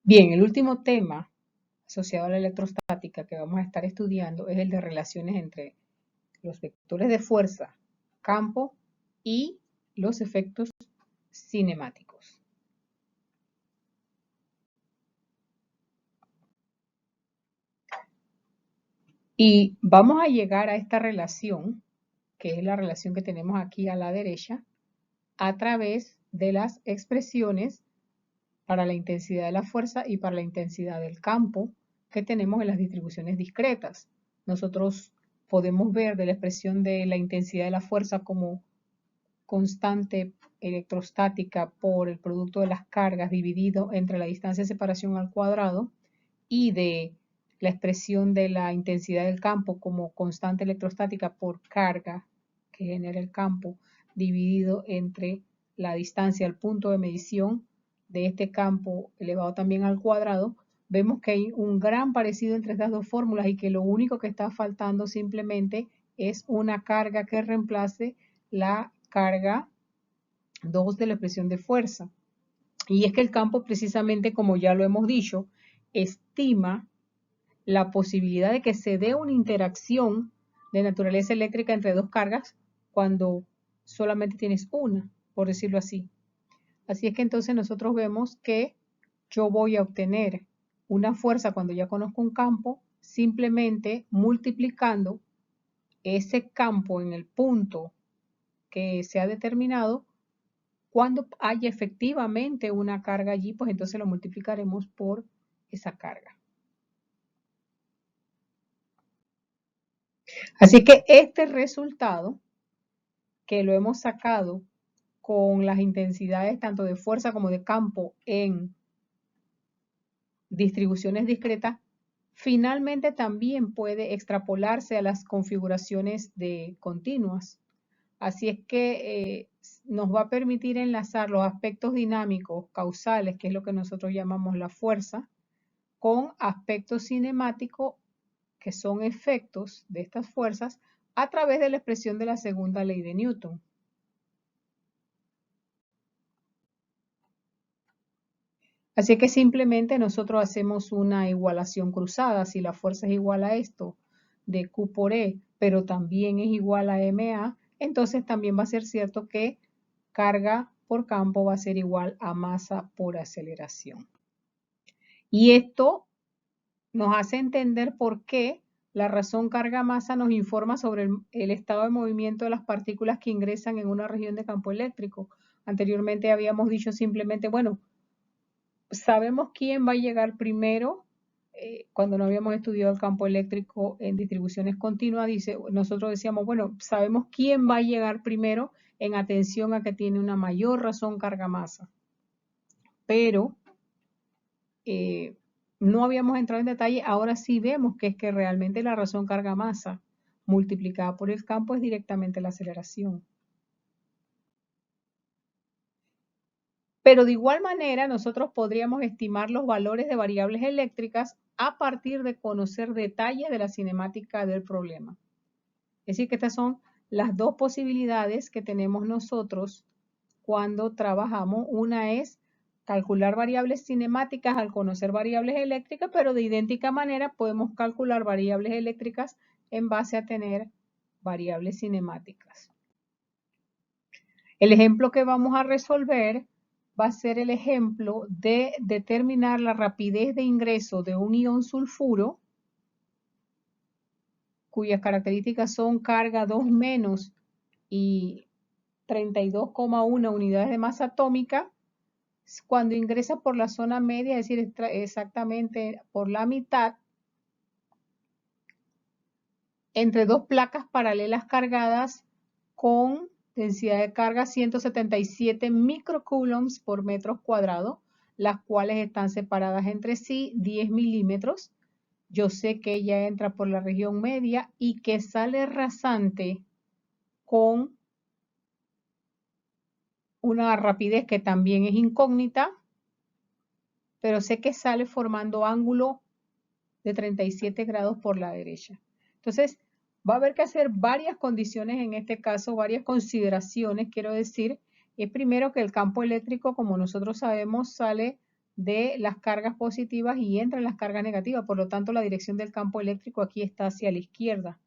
Bien, el último tema asociado a la electrostática que vamos a estar estudiando es el de relaciones entre los vectores de fuerza, campo y los efectos cinemáticos. Y vamos a llegar a esta relación, que es la relación que tenemos aquí a la derecha, a través de las expresiones para la intensidad de la fuerza y para la intensidad del campo que tenemos en las distribuciones discretas. Nosotros podemos ver de la expresión de la intensidad de la fuerza como constante electrostática por el producto de las cargas dividido entre la distancia de separación al cuadrado y de la expresión de la intensidad del campo como constante electrostática por carga que genera el campo dividido entre la distancia al punto de medición de este campo elevado también al cuadrado. Vemos que hay un gran parecido entre estas dos fórmulas y que lo único que está faltando simplemente es una carga que reemplace la carga 2 de la expresión de fuerza. Y es que el campo, precisamente como ya lo hemos dicho, estima la posibilidad de que se dé una interacción de naturaleza eléctrica entre dos cargas cuando solamente tienes una, por decirlo así. Así es que entonces nosotros vemos que yo voy a obtener una fuerza cuando ya conozco un campo simplemente multiplicando ese campo en el punto que se ha determinado. Cuando haya efectivamente una carga allí, pues entonces lo multiplicaremos por esa carga. Así que este resultado, que lo hemos sacado con las intensidades tanto de fuerza como de campo en distribuciones discretas, finalmente también puede extrapolarse a las configuraciones de continuas. Así es que nos va a permitir enlazar los aspectos dinámicos causales, que es lo que nosotros llamamos la fuerza, con aspectos cinemáticos, que son efectos de estas fuerzas, a través de la expresión de la segunda ley de Newton. Así que simplemente nosotros hacemos una igualación cruzada. Si la fuerza es igual a esto de Q por E, pero también es igual a MA, entonces también va a ser cierto que carga por campo va a ser igual a masa por aceleración. Y esto nos hace entender por qué la razón carga-masa nos informa sobre el estado de movimiento de las partículas que ingresan en una región de campo eléctrico. Anteriormente habíamos dicho simplemente, bueno, sabemos quién va a llegar primero. Cuando no habíamos estudiado el campo eléctrico en distribuciones continuas, nosotros decíamos, bueno, sabemos quién va a llegar primero en atención a que tiene una mayor razón carga-masa. Pero no habíamos entrado en detalle, ahora sí vemos que es que realmente la razón carga-masa multiplicada por el campo es directamente la aceleración. Pero de igual manera nosotros podríamos estimar los valores de variables eléctricas a partir de conocer detalles de la cinemática del problema. Es decir, que estas son las dos posibilidades que tenemos nosotros cuando trabajamos. Una es calcular variables cinemáticas al conocer variables eléctricas, pero de idéntica manera podemos calcular variables eléctricas en base a tener variables cinemáticas. El ejemplo que vamos a resolver va a ser el ejemplo de determinar la rapidez de ingreso de un ion sulfuro, cuyas características son carga 2 menos y 32,1 unidades de masa atómica, cuando ingresa por la zona media, es decir, exactamente por la mitad, entre dos placas paralelas cargadas con densidad de carga 177 microcoulombs por metro cuadrado, las cuales están separadas entre sí 10 milímetros. Yo sé que ella entra por la región media y que sale rasante con una rapidez que también es incógnita, pero sé que sale formando ángulo de 37 grados por la derecha. Entonces, va a haber que hacer varias condiciones en este caso, varias consideraciones, quiero decir. Es primero que el campo eléctrico, como nosotros sabemos, sale de las cargas positivas y entra en las cargas negativas. Por lo tanto, la dirección del campo eléctrico aquí está hacia la izquierda.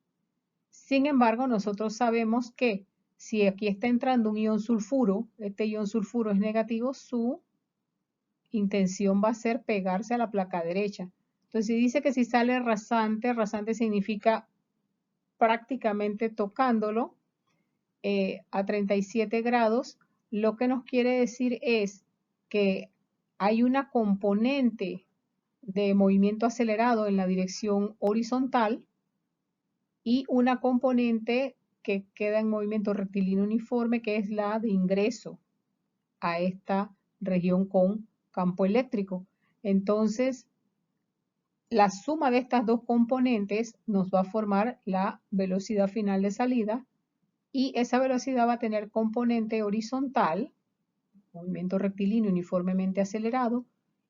Sin embargo, nosotros sabemos que si aquí está entrando un ion sulfuro, este ion sulfuro es negativo, su intención va a ser pegarse a la placa derecha. Entonces, si dice que si sale rasante, rasante significa prácticamente tocándolo a 37 grados, lo que nos quiere decir es que hay una componente de movimiento acelerado en la dirección horizontal y una componente que queda en movimiento rectilíneo uniforme, que es la de ingreso a esta región con campo eléctrico. Entonces, la suma de estas dos componentes nos va a formar la velocidad final de salida y esa velocidad va a tener componente horizontal, movimiento rectilíneo uniformemente acelerado,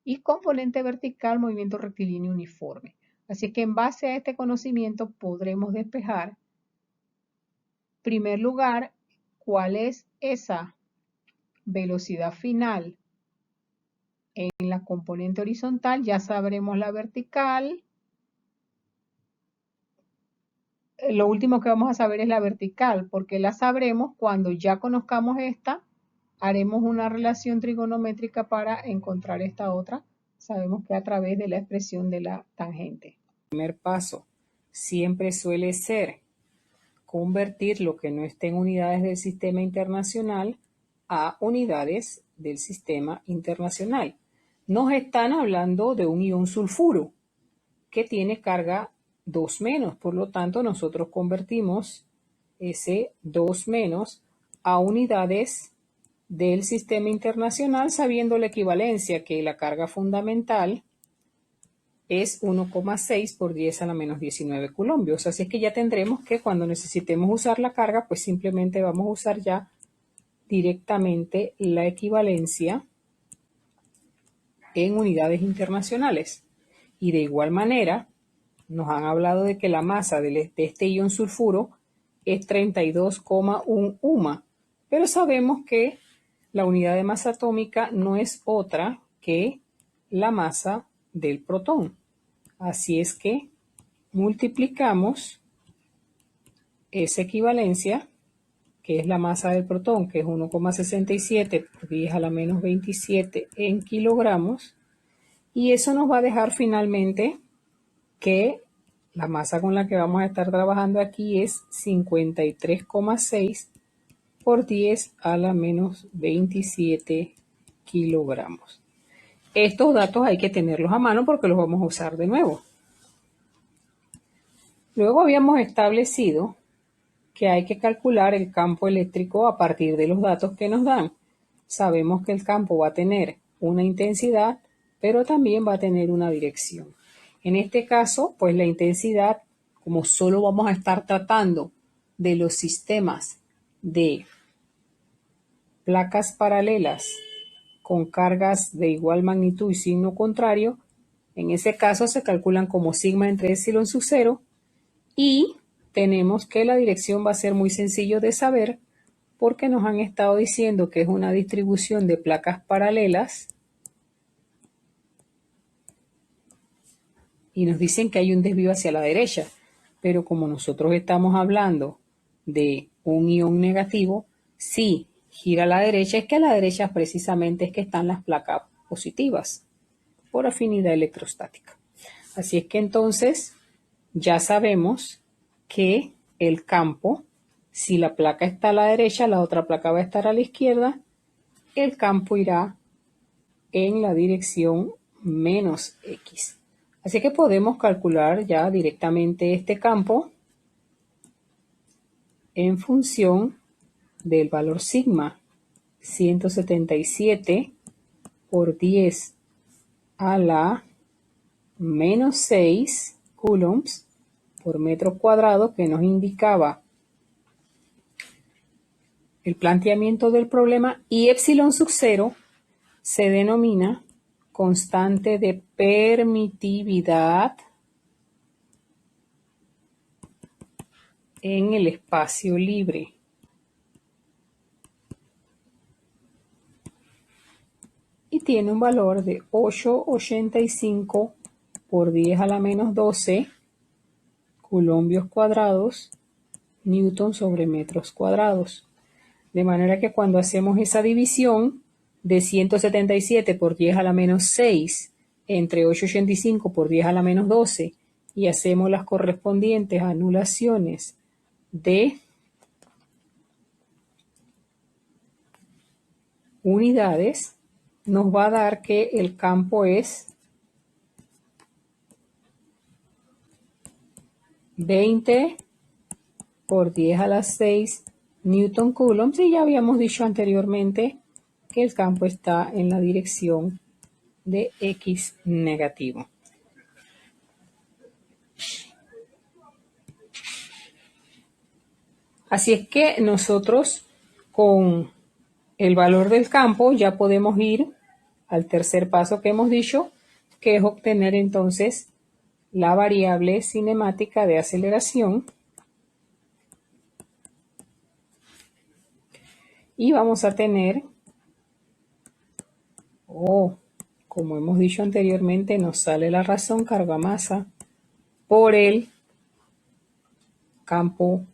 y componente vertical, movimiento rectilíneo uniforme. Así que en base a este conocimiento podremos despejar, en primer lugar, cuál es esa velocidad final en la componente horizontal. Ya sabremos la vertical. Lo último que vamos a saber es la vertical, porque la sabremos cuando ya conozcamos esta, haremos una relación trigonométrica para encontrar esta otra. Sabemos que a través de la expresión de la tangente. El primer paso siempre suele ser convertir lo que no esté en unidades del sistema internacional a unidades del sistema internacional. Nos están hablando de un ion sulfuro que tiene carga 2-, por lo tanto nosotros convertimos ese 2- a unidades del sistema internacional sabiendo la equivalencia que la carga fundamental es 1,6 por 10 a la menos 19 coulombios. Así es que ya tendremos que cuando necesitemos usar la carga, pues simplemente vamos a usar ya directamente la equivalencia en unidades internacionales. Y de igual manera, nos han hablado de que la masa de este ion sulfuro es 32,1 UMA, pero sabemos que la unidad de masa atómica no es otra que la masa del protón. Así es que multiplicamos esa equivalencia, que es la masa del protón, que es 1,67 por 10 a la menos 27 en kilogramos, y eso nos va a dejar finalmente que la masa con la que vamos a estar trabajando aquí es 53,6 por 10 a la menos 27 kilogramos. Estos datos hay que tenerlos a mano porque los vamos a usar de nuevo. Luego habíamos establecido que hay que calcular el campo eléctrico a partir de los datos que nos dan. Sabemos que el campo va a tener una intensidad, pero también va a tener una dirección. En este caso, pues la intensidad, como solo vamos a estar tratando de los sistemas de placas paralelas con cargas de igual magnitud y signo contrario, en ese caso se calculan como sigma entre epsilon sub 0 y tenemos que la dirección va a ser muy sencillo de saber porque nos han estado diciendo que es una distribución de placas paralelas y nos dicen que hay un desvío hacia la derecha, pero como nosotros estamos hablando de un ion negativo, si gira a la derecha, es que a la derecha precisamente es que están las placas positivas por afinidad electrostática. Así es que entonces ya sabemos que el campo, si la placa está a la derecha, la otra placa va a estar a la izquierda, el campo irá en la dirección menos X. Así que podemos calcular ya directamente este campo en función del valor sigma, 177 por 10 a la menos 6 coulombs por metro cuadrado, que nos indicaba el planteamiento del problema, y epsilon sub 0 se denomina constante de permitividad en el espacio libre. Y y tiene un valor de 8,85 por 10 a la menos 12 coulombios cuadrados, newton sobre metros cuadrados. De manera que cuando hacemos esa división de 177 por 10 a la menos 6 entre 8,85 por 10 a la menos 12 y hacemos las correspondientes anulaciones de unidades, nos va a dar que el campo es 20 por 10 a la 6 newton coulombs, y ya habíamos dicho anteriormente que el campo está en la dirección de X negativo. Así es que nosotros con el valor del campo ya podemos ir al tercer paso que hemos dicho, que es obtener entonces la variable cinemática de aceleración. Y vamos a tener, como hemos dicho anteriormente, nos sale la razón carga-masa por el campo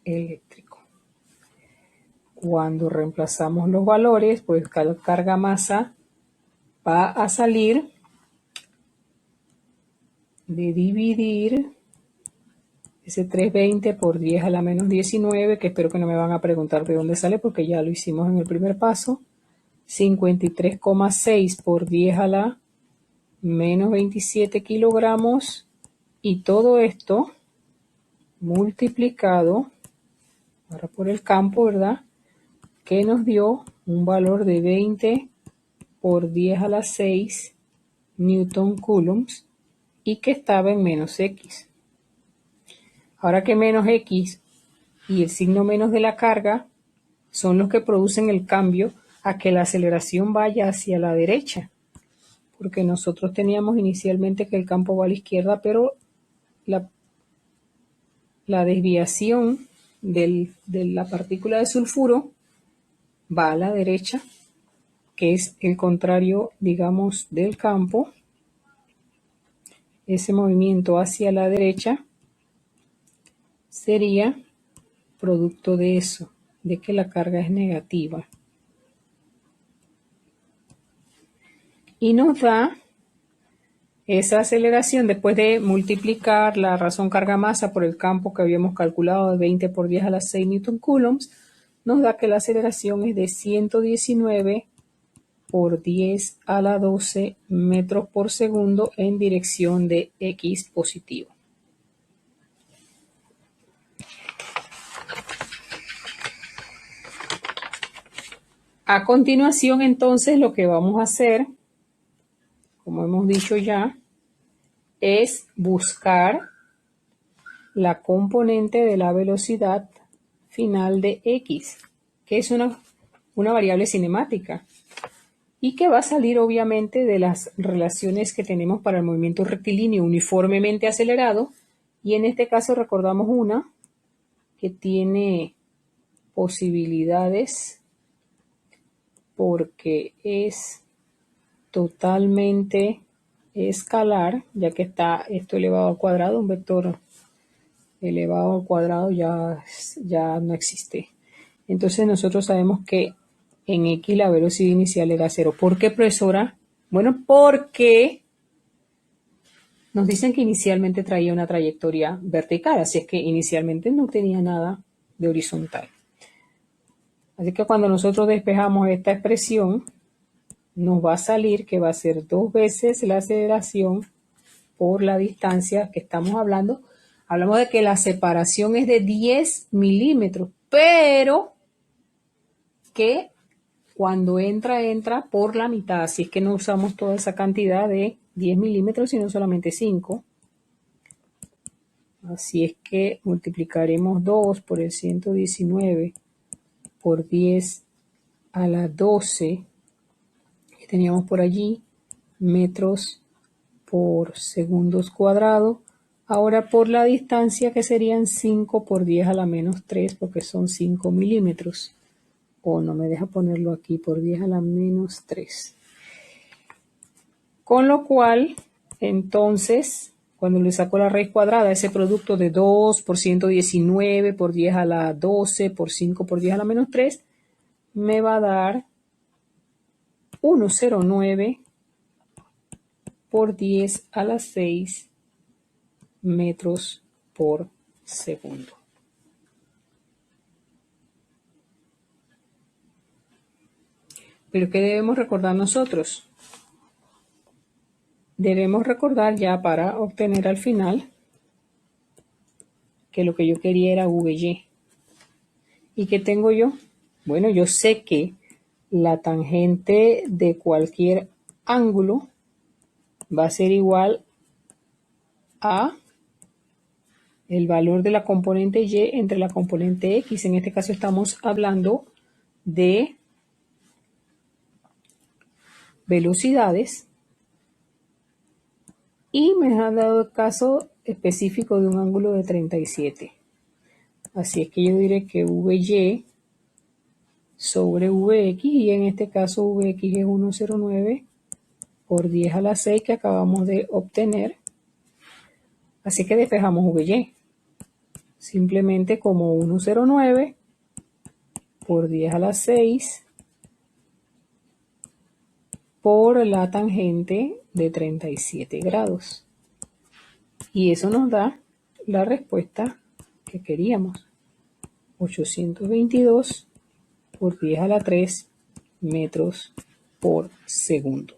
eléctrico. Cuando reemplazamos los valores, pues carga-masa va a salir de dividir ese 320 por 10 a la menos 19, que espero que no me van a preguntar de dónde sale porque ya lo hicimos en el primer paso. 53,6 por 10 a la menos 27 kilogramos, y todo esto multiplicado ahora por el campo, ¿verdad? Que nos dio un valor de 20 por 10 a la 6 newton coulombs y que estaba en menos X. Ahora que menos X y el signo menos de la carga son los que producen el cambio a que la aceleración vaya hacia la derecha, porque nosotros teníamos inicialmente que el campo va a la izquierda, pero la desviación de la partícula de sulfuro va a la derecha, que es el contrario, digamos, del campo. Ese movimiento hacia la derecha sería producto de eso, de que la carga es negativa. Y nos da esa aceleración después de multiplicar la razón carga-masa por el campo que habíamos calculado de 20 por 10 a la 6 newton coulombs, nos da que la aceleración es de 119 por 10 a la 12 metros por segundo en dirección de X positivo. A continuación, entonces, lo que vamos a hacer, como hemos dicho ya, es buscar la componente de la velocidad final de X, que es una variable cinemática y que va a salir obviamente de las relaciones que tenemos para el movimiento rectilíneo uniformemente acelerado, y en este caso recordamos una que tiene posibilidades porque es totalmente escalar, ya que está esto elevado al cuadrado, un vector elevado al cuadrado ya no existe. Entonces nosotros sabemos que en X la velocidad inicial era 0. ¿Por qué, profesora? Bueno, porque nos dicen que inicialmente traía una trayectoria vertical, así es que inicialmente no tenía nada de horizontal. Así que cuando nosotros despejamos esta expresión, nos va a salir que va a ser 2 veces la aceleración por la distancia que estamos hablando. Hablamos de que la separación es de 10 milímetros, pero que cuando entra por la mitad, así es que no usamos toda esa cantidad de 10 milímetros, sino solamente 5. Así es que multiplicaremos 2 por el 119 por 10 a la 12, que teníamos por allí, metros por segundos cuadrados. Ahora por la distancia, que serían 5 por 10 a la menos 3, porque son 5 milímetros. O no me deja ponerlo aquí, por 10 a la menos 3. Con lo cual, entonces, cuando le saco la raíz cuadrada, ese producto de 2 por 119 por 10 a la 12 por 5 por 10 a la menos 3, me va a dar 109 por 10 a la 6 metros por segundo. ¿Pero qué debemos recordar nosotros? Debemos recordar ya para obtener al final que lo que yo quería era VY. ¿Y qué tengo yo? Bueno, yo sé que la tangente de cualquier ángulo va a ser igual a el valor de la componente Y entre la componente X. En este caso estamos hablando de velocidades y me ha dado el caso específico de un ángulo de 37. Así es que yo diré que VY sobre Vx, y en este caso Vx es 109 por 10 a la 6 que acabamos de obtener. Así que despejamos VY. Simplemente como 109 por 10 a la 6 por la tangente de 37 grados. Y eso nos da la respuesta que queríamos. 822 por 10 a la 3 metros por segundo.